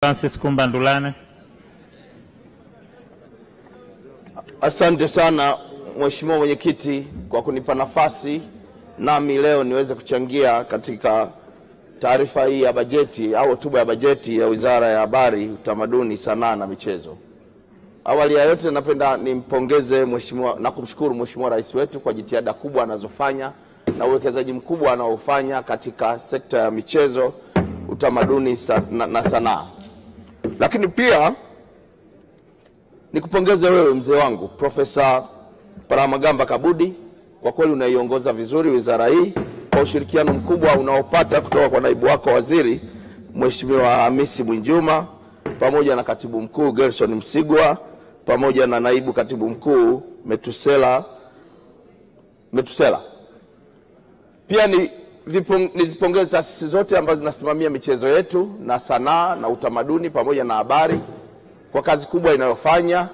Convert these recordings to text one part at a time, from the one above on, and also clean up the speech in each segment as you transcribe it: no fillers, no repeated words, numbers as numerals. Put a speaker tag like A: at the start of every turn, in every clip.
A: Francis Kumba Ndulane.
B: Asante sana Mheshimiwa Mwenyekiti kwa kunipa nafasi nami leo niweze kuchangia katika taarifa hii ya bajeti au hotuba ya bajeti ya Wizara ya Habari, Utamaduni, Sanaa na Michezo. Awali ya yote napenda nimpongeze Mheshimiwa na kumshukuru Mheshimiwa Rais wetu kwa jitihada kubwa anazofanya na uwekezaji mkubwa anaofanya katika sekta ya michezo, utamaduni na sanaa. Lakini pia nikupongeze wewe mzee wangu Profesa Palamagamba Kabudi, kwa kweli unaiongoza vizuri wizara hii kwa ushirikiano mkubwa unaopata kutoka kwa naibu wako waziri Mheshimiwa Hamisi Mwinjuma pamoja na katibu mkuu Gerson Msigwa pamoja na naibu katibu mkuu Metusela. Pia nizipongeze taasisi zote ambazo zinasimamia michezo yetu na sanaa na utamaduni pamoja na habari kwa kazi kubwa inayofanya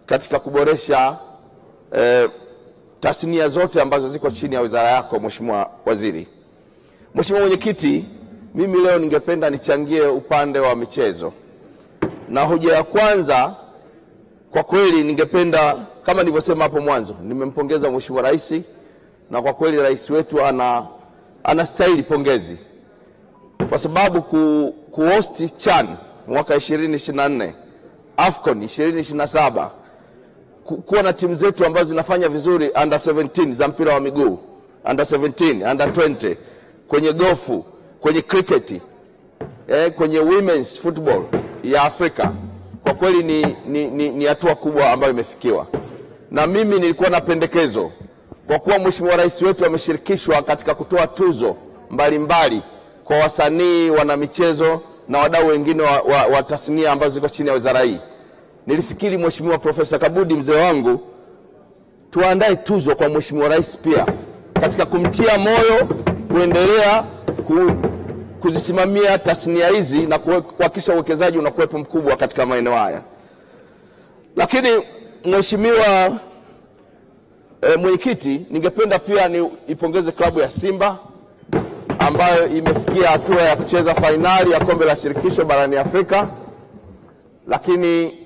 B: katika kuboresha tasnia zote ambazo ziko chini ya wizara yako Mheshimiwa Waziri. Mheshimiwa Mwenyekiti, mimi leo ningependa nichangie upande wa michezo. Na hoja ya kwanza, kwa kweli ningependa kama nilivyosema hapo mwanzo, nimempongeza Mheshimiwa Rais na kwa kweli rais wetu anastahili pongezi kwa sababu kuhost CHAN mwaka 2024, AFCON 2027, kuwa na timu zetu ambazo zinafanya vizuri under 17 za mpira wa miguu, under 17, under 20, kwenye gofu, kwenye cricket, kwenye women's football ya Afrika, kwa kweli ni hatua kubwa ambayo imefikiwa. Na mimi nilikuwa na pendekezo kwa kuwa Mheshimiwa Rais wetu ameshirikishwa katika kutoa tuzo mbalimbali kwa wasanii, wana michezo na wadau wengine wa tasnia ambazo ziko chini ya wizara hii. Nilifikiri Mheshimiwa Profesa Kabudi mzee wangu, tuandae tuzo kwa Mheshimiwa Rais pia katika kumtia moyo kuendelea kuzisimamia tasnia hizi na kuhakikisha uwekezaji unakuwepo mkubwa katika maeneo haya. Lakini Mheshimiwa Mwenyekiti, ningependa pia niipongeze klabu ya Simba ambayo imefikia hatua ya kucheza fainali ya kombe la shirikisho barani Afrika. Lakini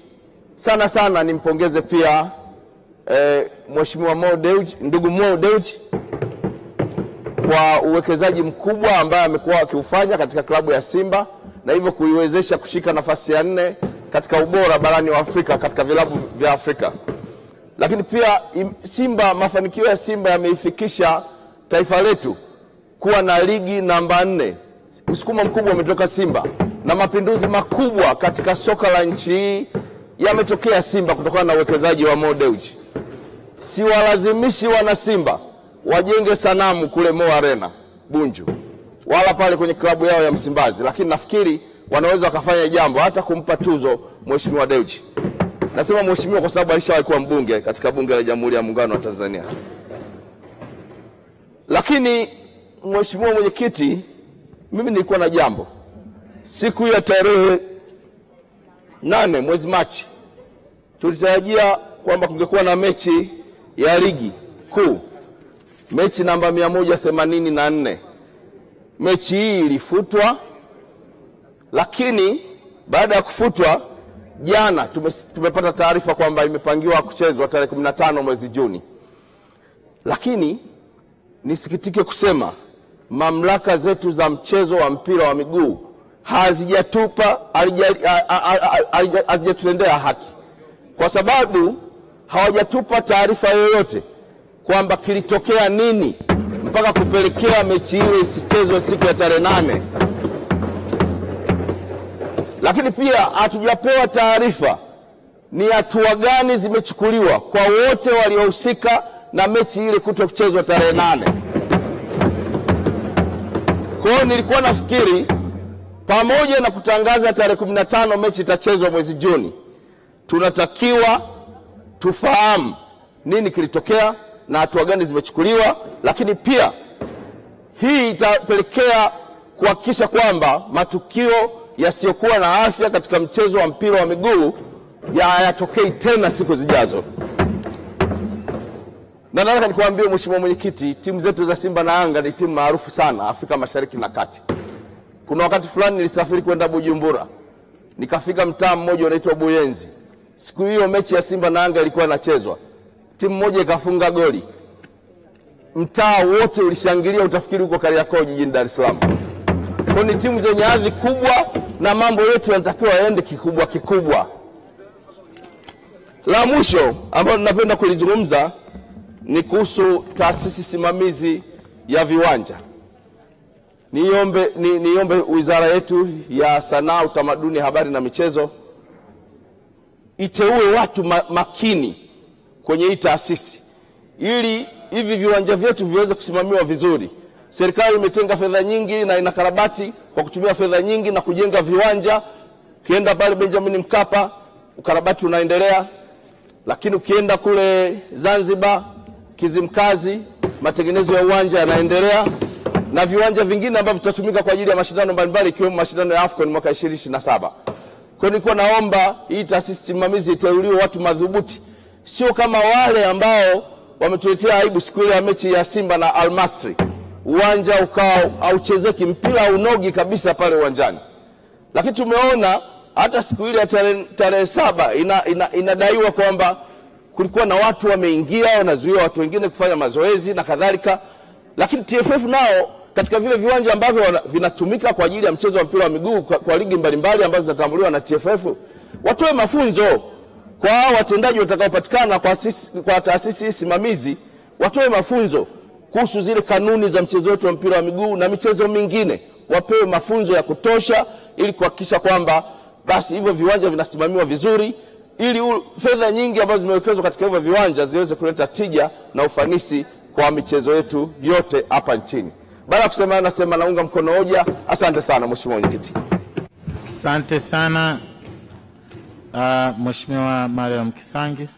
B: sana nimpongeze pia Mheshimiwa ndugu Mo Dewji kwa uwekezaji mkubwa ambaye amekuwa akiufanya katika klabu ya Simba na hivyo kuiwezesha kushika nafasi ya 4 katika ubora barani wa Afrika katika vilabu vya Afrika. Lakini pia Simba, mafanikio ya Simba yameifikisha taifa letu kuwa na ligi namba 4. Msukumo mkubwa umetoka Simba na mapinduzi makubwa katika soka la nchi hii yametokea Simba kutokana na uwekezaji wa Mo Dewji. Siwalazimishi wana Simba wajenge sanamu kule Mo Arena Bunju wala pale kwenye klabu yao ya Msimbazi, lakini nafikiri wanaweza wakafanya jambo hata kumpa tuzo Mheshimiwa Dewji. Nasema mheshimiwa kwa sababu alishawahi kuwa mbunge katika bunge la Jamhuri ya Muungano wa Tanzania. Lakini Mheshimiwa Mwenyekiti, mimi nilikuwa na jambo. Siku ya tarehe 8 mwezi Machi tulitarajia kwamba kungekuwa na mechi ya ligi kuu, mechi namba 184. Mechi hii ilifutwa, lakini baada ya kufutwa jana tumepata taarifa kwamba imepangiwa kuchezwa tarehe 15 mwezi Juni. Lakini nisikitike kusema mamlaka zetu za mchezo wa mpira wa miguu hazijatutendea haki, kwa sababu hawajatupa taarifa yoyote kwamba kilitokea nini mpaka kupelekea mechi ile isichezwe siku ya tarehe 8. Lakini pia hatujapewa taarifa ni hatua gani zimechukuliwa kwa wote waliohusika na mechi ile kutokuchezwa tarehe 8. Kwa hiyo nilikuwa nafikiri pamoja na kutangaza tarehe 15 mechi itachezwa mwezi Juni, tunatakiwa tufahamu nini kilitokea na hatua gani zimechukuliwa. Lakini pia hii itapelekea kuhakikisha kwamba matukio yasiyokuwa na afya katika mchezo wa mpira wa miguu hayatokei tena siku zijazo. Na nataka nikwambie Mheshimiwa Mwenyekiti, timu zetu za Simba na Yanga ni timu maarufu sana Afrika Mashariki na Kati. Kuna wakati fulani nilisafiri kwenda Bujumbura nikafika mtaa mmoja unaitwa Buyenzi. Siku hiyo mechi ya Simba na Yanga ilikuwa inachezwa. Timu moja ikafunga goli. Mtaa wote ulishangilia, utafikiri uko Kariakoo jijini Dar es Salaam. Kwa ni timu zenye hadhi kubwa na mambo yetu yanatakiwa yaende kikubwa kikubwa. La mwisho ambalo ninapenda kulizungumza ni kuhusu taasisi simamizi ya viwanja. Niombe wizara yetu ya Sanaa, Utamaduni, Habari na Michezo iteue watu makini kwenye hii taasisi ili hivi viwanja vyetu viweze kusimamiwa vizuri. Serikali imetenga fedha nyingi na inakarabati kwa kutumia fedha nyingi na kujenga viwanja. Ukienda pale Benjamin Mkapa ukarabati unaendelea, lakini ukienda kule Zanzibar Kizimkazi matengenezo ya uwanja yanaendelea, na viwanja vingine ambavyo vitatumika kwa ajili ya mashindano mbalimbali ikiwemo mashindano ya AFCON mwaka 2027. Kwa nilikuwa naomba hii taasisi simamizi iteuliwe watu madhubuti, sio kama wale ambao wametuletea aibu siku ile ya mechi ya Simba na Al Masry. Uwanja ukao hauchezeki, mpira unogi kabisa pale uwanjani. Lakini tumeona hata siku ile ya tarehe 7 inadaiwa kwamba kulikuwa na watu wameingia wanazuia watu wengine kufanya mazoezi na kadhalika. Lakini TFF nao katika vile viwanja ambavyo vinatumika kwa ajili ya mchezo wa mpira wa miguu kwa ligi mbalimbali ambazo zinatambuliwa na TFF, watoe mafunzo kwa watendaji watakaopatikana kwa taasisi simamizi, watoe mafunzo kuhusu zile kanuni za mchezo wetu wa mpira wa miguu na michezo mingine. Wapewe mafunzo ya kutosha ili kuhakikisha kwamba basi hivyo viwanja vinasimamiwa vizuri, ili fedha nyingi ambazo zimewekezwa katika hivyo viwanja ziweze kuleta tija na ufanisi kwa michezo yetu yote hapa nchini. Baada ya kusema nasema naunga mkono hoja. Asante sana Mheshimiwa Mwenyekiti.
A: Asante sana Mheshimiwa Mariam Kisangi.